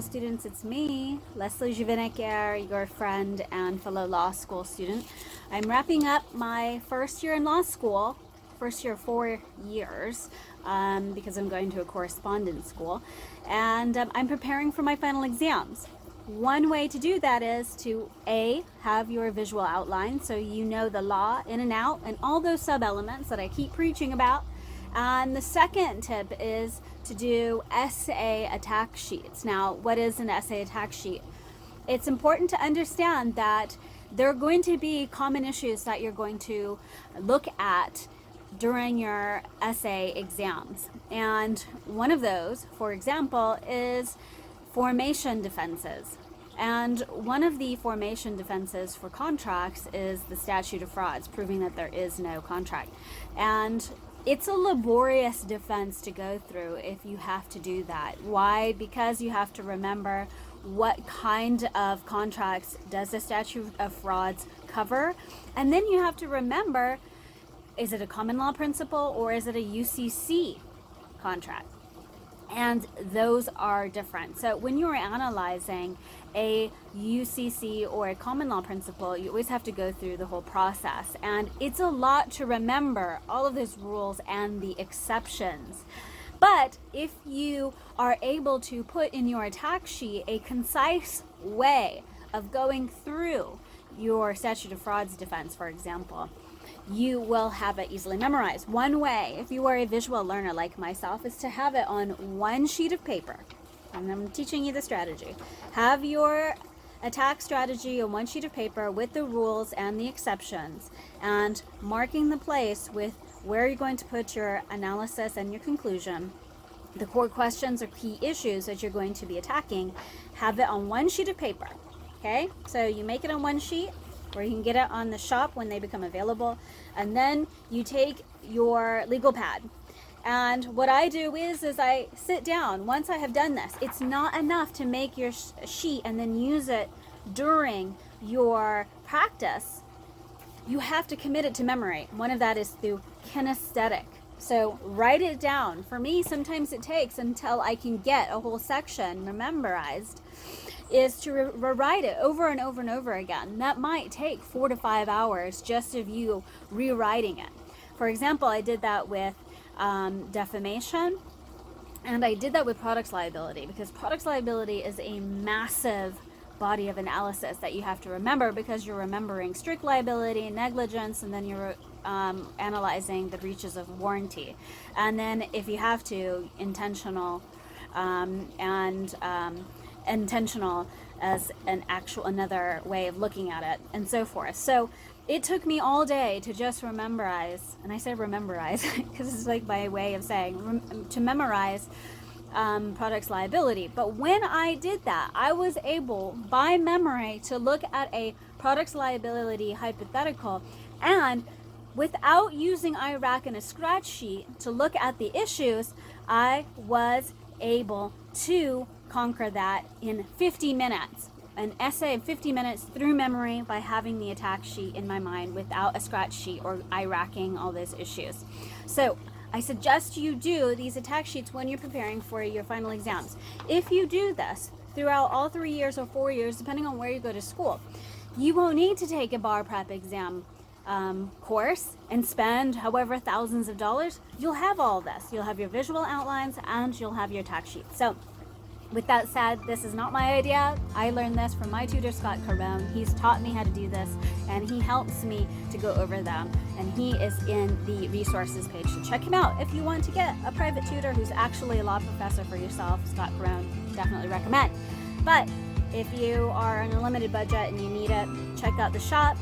school students, it's me, Leslie Juveniker, your friend and fellow law school student. I'm wrapping up my first year in law school, first year 4 years, because I'm going to a correspondence school, and I'm preparing for my final exams. One way to do that is to A, have your visual outline so you know the law in and out and all those sub-elements that I keep preaching about. And the second tip is to do essay attack sheets. Now, what is an essay attack sheet? It's important to understand that there are going to be common issues that you're going to look at during your essay exams. And one of those, for example, is formation defenses. And one of the formation defenses for contracts is the Statute of Frauds, proving that there is no contract. And it's a laborious defense to go through if you have to do that. Why? Because you have to remember what kind of contracts does the Statute of Frauds cover, and then you have to remember, is it a common law principle or is it a UCC contract? And those are different. So when you're analyzing a UCC or a common law principle, you always have to go through the whole process. And it's a lot to remember, all of those rules and the exceptions. But if you are able to put in your attack sheet a concise way of going through your Statute of Frauds defense, for example, you will have it easily memorized. One way, if you are a visual learner like myself, is to have it on one sheet of paper. And I'm teaching you the strategy. Have your attack strategy on one sheet of paper with the rules and the exceptions, and marking the place with where you're going to put your analysis and your conclusion, the core questions or key issues that you're going to be attacking. Have it on one sheet of paper. Okay, so you make it on one sheet, or you can get it on the shop when they become available, and then you take your legal pad. And what I do is I sit down. Once I have done this, it's not enough to make your sheet and then use it during your practice. You have to commit it to memory. One of that is through kinesthetic. So write it down. For me, sometimes it takes until I can get a whole section memorized, is to rewrite it over and over and over again. That might take 4 to 5 hours just of you rewriting it. For example, I did that with defamation, and I did that with products liability, because products liability is a massive body of analysis that you have to remember, because you're remembering strict liability, negligence, and then you're analyzing the breaches of warranty. And then if you have to, intentional intentional as another way of looking at it, and so forth. So it took me all day to just memorize, and I say memorize because it's like my way of saying to memorize products liability. But when I did that, I was able by memory to look at a products liability hypothetical, and without using IRAC and a scratch sheet to look at the issues, I was able to conquer that in 50 minutes. An essay in 50 minutes through memory by having the attack sheet in my mind without a scratch sheet or IRACing all those issues. So I suggest you do these attack sheets when you're preparing for your final exams. If you do this throughout all 3 years or 4 years, depending on where you go to school, you won't need to take a bar prep exam course and spend however thousands of dollars. You'll have all this. You'll have your visual outlines and you'll have your attack sheet. So with that said, this is not my idea. I learned this from my tutor, Scott Carone. He's taught me how to do this, and he helps me to go over them. And he is in the resources page, so check him out. If you want to get a private tutor who's actually a law professor for yourself, Scott Carone, definitely recommend. But if you are on a limited budget and you need it, check out the shop.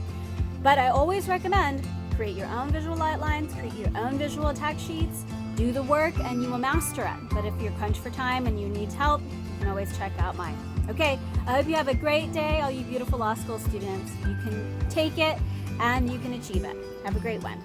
But I always recommend create your own visual outlines, create your own visual attack sheets, do the work, and you will master it. But if you're crunched for time and you need help, you can always check out mine. Okay, I hope you have a great day, all you beautiful law school students. You can take it and you can achieve it. Have a great one.